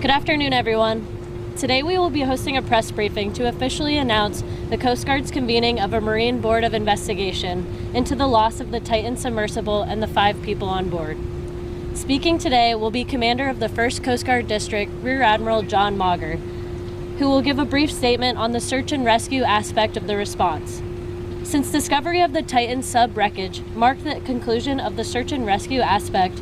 Good afternoon, everyone. Today we will be hosting a press briefing to officially announce the Coast Guard's convening of a Marine Board of Investigation into the loss of the Titan submersible and the 5 people on board. Speaking today will be Commander of the 1st Coast Guard District, Rear Admiral John Mauger, who will give a brief statement on the search and rescue aspect of the response. Since discovery of the Titan sub wreckage marked the conclusion of the search and rescue aspect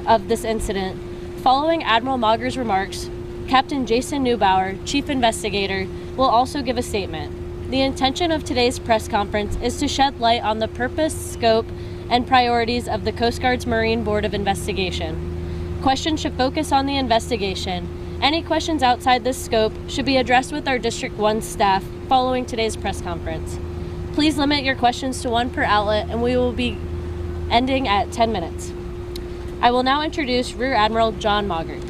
of this incident, following Admiral Mauger's remarks, Captain Jason Neubauer, Chief Investigator, will also give a statement. The intention of today's press conference is to shed light on the purpose, scope, and priorities of the Coast Guard's Marine Board of Investigation. Questions should focus on the investigation. Any questions outside this scope should be addressed with our District 1 staff following today's press conference. Please limit your questions to 1 per outlet, and we will be ending at 10 minutes. I will now introduce Rear Admiral John Mauger.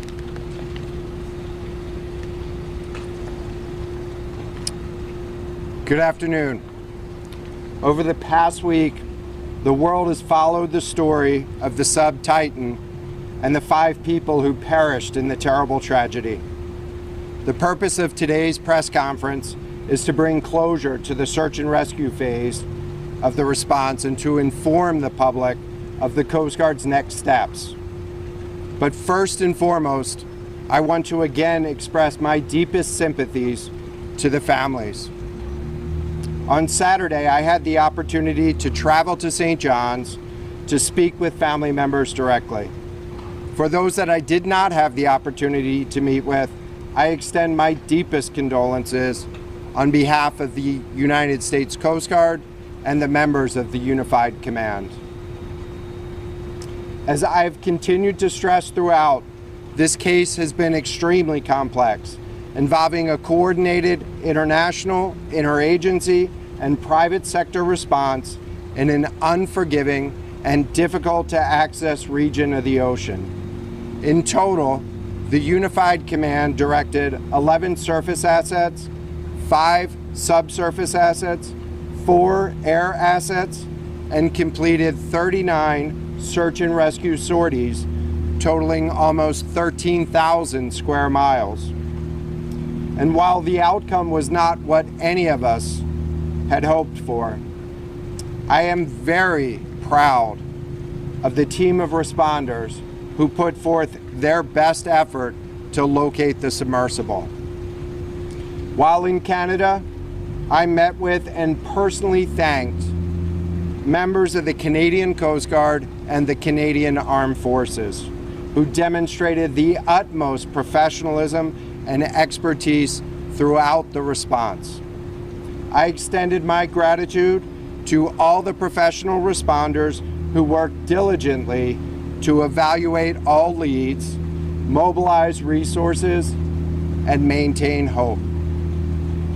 Good afternoon. Over the past week, the world has followed the story of the sub Titan and the 5 people who perished in the terrible tragedy. The purpose of today's press conference is to bring closure to the search and rescue phase of the response and to inform the public of the Coast Guard's next steps. But first and foremost, I want to again express my deepest sympathies to the families. On Saturday, I had the opportunity to travel to St. John's to speak with family members directly. For those that I did not have the opportunity to meet with, I extend my deepest condolences on behalf of the United States Coast Guard and the members of the Unified Command. As I've continued to stress throughout, this case has been extremely complex, involving a coordinated international, interagency, and private sector response in an unforgiving and difficult to access region of the ocean. In total, the Unified Command directed 11 surface assets, 5 subsurface assets, 4 air assets, and completed 39 search and rescue sorties, totaling almost 13,000 square miles. And while the outcome was not what any of us had hoped for, I am very proud of the team of responders who put forth their best effort to locate the submersible. While in Canada, I met with and personally thanked members of the Canadian Coast Guard and the Canadian Armed Forces, who demonstrated the utmost professionalism and expertise throughout the response. I extended my gratitude to all the professional responders who worked diligently to evaluate all leads, mobilize resources, and maintain hope.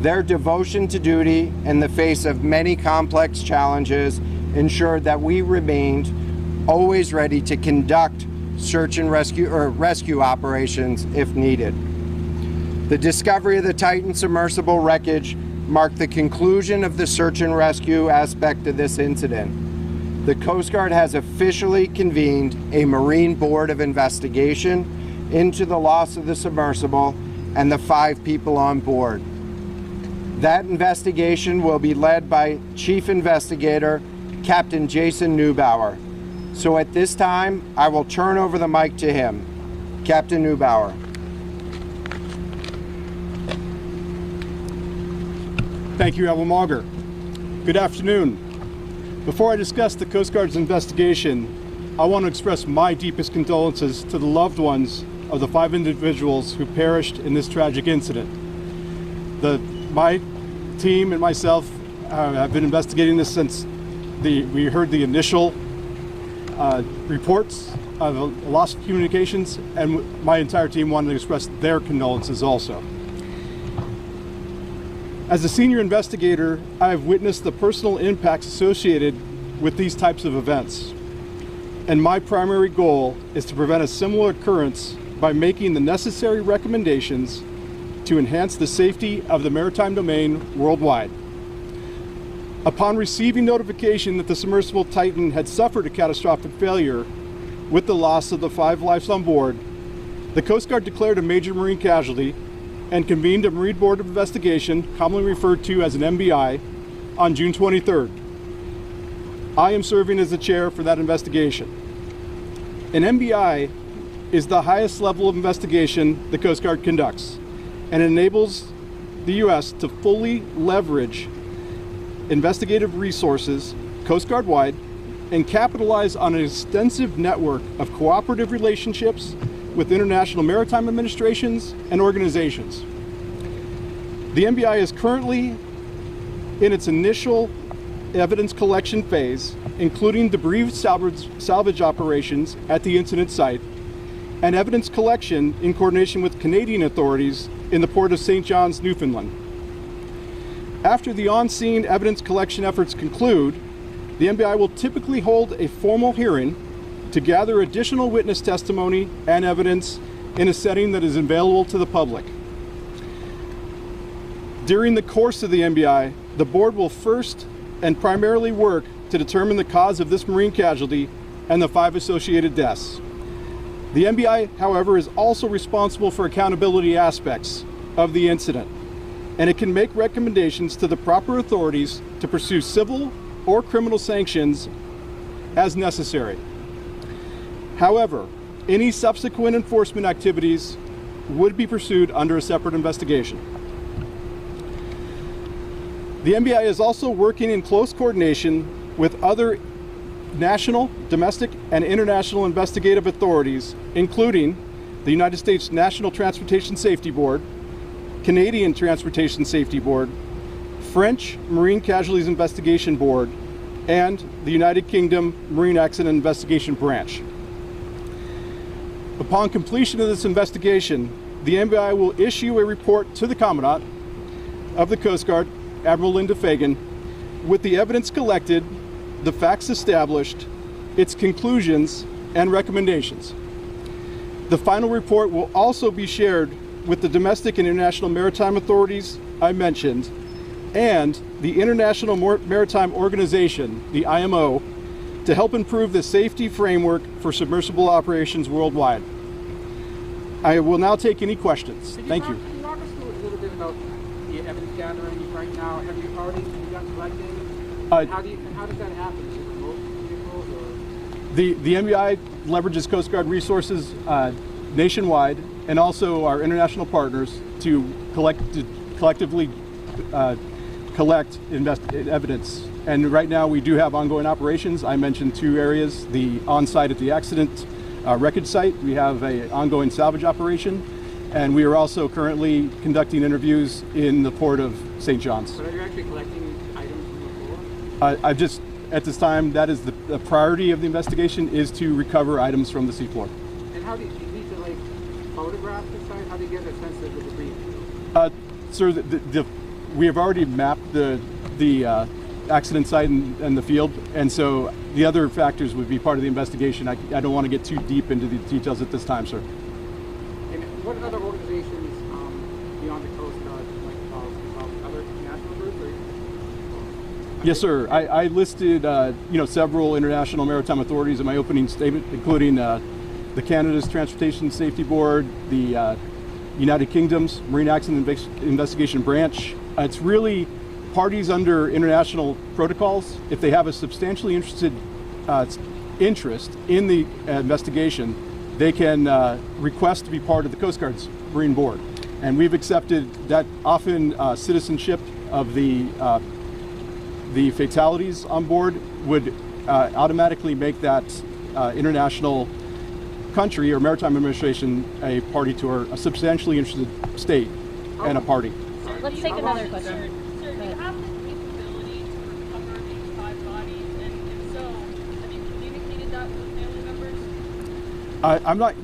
Their devotion to duty in the face of many complex challenges ensured that we remained always ready to conduct search and rescue operations if needed. The discovery of the Titan submersible wreckage marked the conclusion of the search and rescue aspect of this incident. The Coast Guard has officially convened a Marine Board of Investigation into the loss of the submersible and the 5 people on board. That investigation will be led by Chief Investigator Captain Jason Neubauer. So at this time, I will turn over the mic to him. Captain Neubauer. Thank you, Admiral Mauger. Good afternoon. Before I discuss the Coast Guard's investigation, I want to express my deepest condolences to the loved ones of the 5 individuals who perished in this tragic incident. My team and myself have been investigating this since we heard the initial reports of lost communications, and my entire team wanted to express their condolences also. As a senior investigator, I have witnessed the personal impacts associated with these types of events. And my primary goal is to prevent a similar occurrence by making the necessary recommendations to enhance the safety of the maritime domain worldwide. Upon receiving notification that the submersible Titan had suffered a catastrophic failure with the loss of the 5 lives on board, The Coast Guard declared a major marine casualty and convened a Marine Board of Investigation, commonly referred to as an MBI, on June 23rd. I am serving as the chair for that investigation. An MBI is the highest level of investigation the Coast Guard conducts, and enables the U.S. to fully leverage investigative resources Coast Guard wide and capitalize on an extensive network of cooperative relationships with international maritime administrations and organizations. The MBI is currently in its initial evidence collection phase, including debris salvage operations at the incident site and evidence collection in coordination with Canadian authorities in the port of St. John's, Newfoundland. After the on-scene evidence collection efforts conclude, the MBI will typically hold a formal hearing to gather additional witness testimony and evidence in a setting that is available to the public. During the course of the MBI, the board will first and primarily work to determine the cause of this marine casualty and the 5 associated deaths. The MBI, however, is also responsible for accountability aspects of the incident, and it can make recommendations to the proper authorities to pursue civil or criminal sanctions as necessary. However, any subsequent enforcement activities would be pursued under a separate investigation. The MBI is also working in close coordination with other national, domestic, and international investigative authorities, including the United States National Transportation Safety Board, Canadian Transportation Safety Board, French Marine Casualties Investigation Board, and the United Kingdom Marine Accident Investigation Branch. Upon completion of this investigation, the MBI will issue a report to the Commandant of the Coast Guard, Admiral Linda Fagan, with the evidence collected, the facts established, its conclusions, and recommendations. The final report will also be shared with the domestic and international maritime authorities I mentioned, and the International Maritime Organization, the IMO, to help improve the safety framework for submersible operations worldwide. I will now take any questions. Thank you. Can you walk us through a little bit about the evidence gathering right now? Have you already begun collecting? How does that happen? Is it remote vehicles or? The MBI leverages Coast Guard resources nationwide, and also our international partners to collectively collect evidence. And right now we do have ongoing operations. I mentioned 2 areas: the on-site at the accident wreckage site. We have an ongoing salvage operation, and we are also currently conducting interviews in the port of St. John's. But are you actually collecting items from the floor? At this time, that is the priority of the investigation, is to recover items from the seafloor. And how do you need to photograph the site? How do you get a sense of the debris? Sir, we have already mapped the accident site and the field, and so the other factors would be part of the investigation. I don't want to get too deep into the details at this time, sir. And what other organizations beyond the Coast Guard, other national groups? Yes, sir. I listed several international maritime authorities in my opening statement, including the Canada's Transportation Safety Board, the United Kingdom's Marine Accident Investigation Branch. It's really parties under international protocols. If they have a substantially interest in the investigation, they can request to be part of the Coast Guard's Marine Board. And we've accepted that. Often citizenship of the fatalities on board would automatically make that international country or maritime administration a party to a substantially interested state and a party. Let's take another question. Sir, do you have the capability to recover these 5 bodies? And if so, have you communicated that with family members?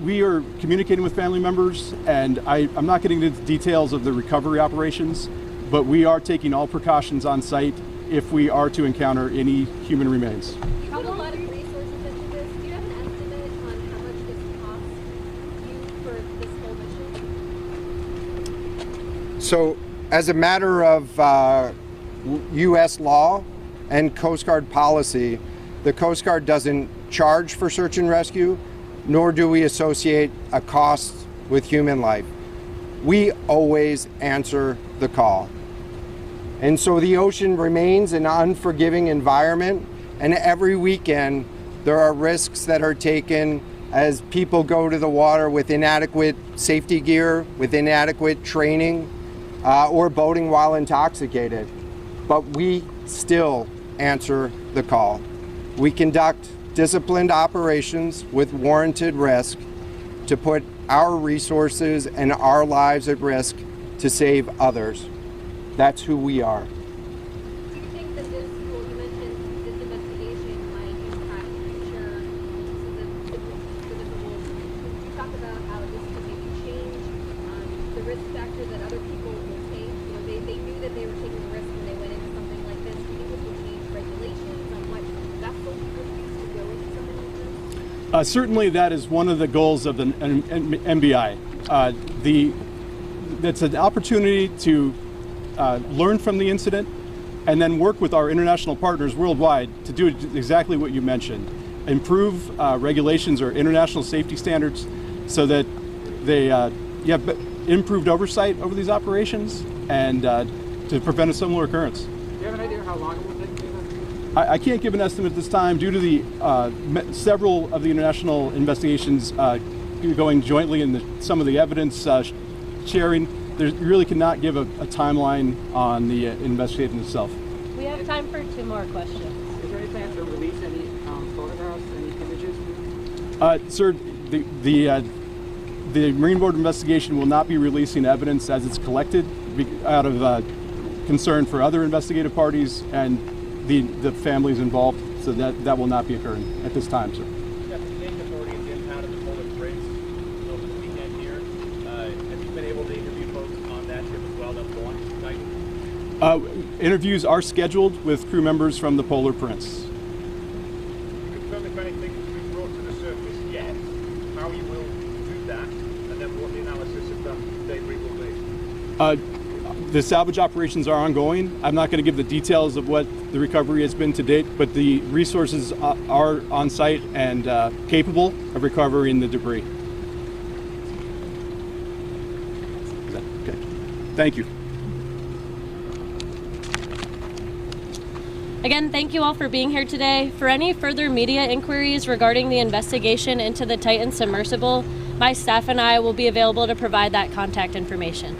We are communicating with family members, and I'm not getting into the details of the recovery operations, but we are taking all precautions on site if we are to encounter any human remains. You put a lot of resources into this. Do you have an estimate on how much this costs you for this whole mission? So, as a matter of U.S. law and Coast Guard policy, the Coast Guard doesn't charge for search and rescue, nor do we associate a cost with human life. We always answer the call. And so the ocean remains an unforgiving environment, and every weekend there are risks that are taken as people go to the water with inadequate safety gear, with inadequate training, or boating while intoxicated. But we still answer the call. We conduct disciplined operations with warranted risk to put our resources and our lives at risk to save others. That's who we are. Do you think that this, well, you mentioned this investigation might impact future submersibles? Could you talk about how this could maybe change the risk factor that other people will take? You know, they knew that they were taking a risk when they went into something like this. Do you think this will change regulations on what vessels could use to go into something like this? Certainly that is one of the goals of the NBI. That's an opportunity to learn from the incident and then work with our international partners worldwide to do exactly what you mentioned. Improve regulations or international safety standards so that they have improved oversight over these operations and to prevent a similar occurrence. Do you have an idea how long it will take to investigate? I can't give an estimate this time due to the several of the international investigations going jointly and some of the evidence sharing. You really cannot give a timeline on the investigation itself. We have time for 2 more questions. Is there any plan to release any photographs, any images? Sir, the Marine Board investigation will not be releasing evidence as it's collected out of concern for other investigative parties and the families involved, so that will not be occurring at this time, sir. Interviews are scheduled with crew members from the Polar Prince. You confirm if anything has been brought to the surface yet, how you will do that, and then what the analysis of that debris will be? The salvage operations are ongoing. I'm not going to give the details of what the recovery has been to date, but the resources are on site and capable of recovering the debris. Okay. Thank you. Again, thank you all for being here today. For any further media inquiries regarding the investigation into the Titan submersible, my staff and I will be available to provide that contact information.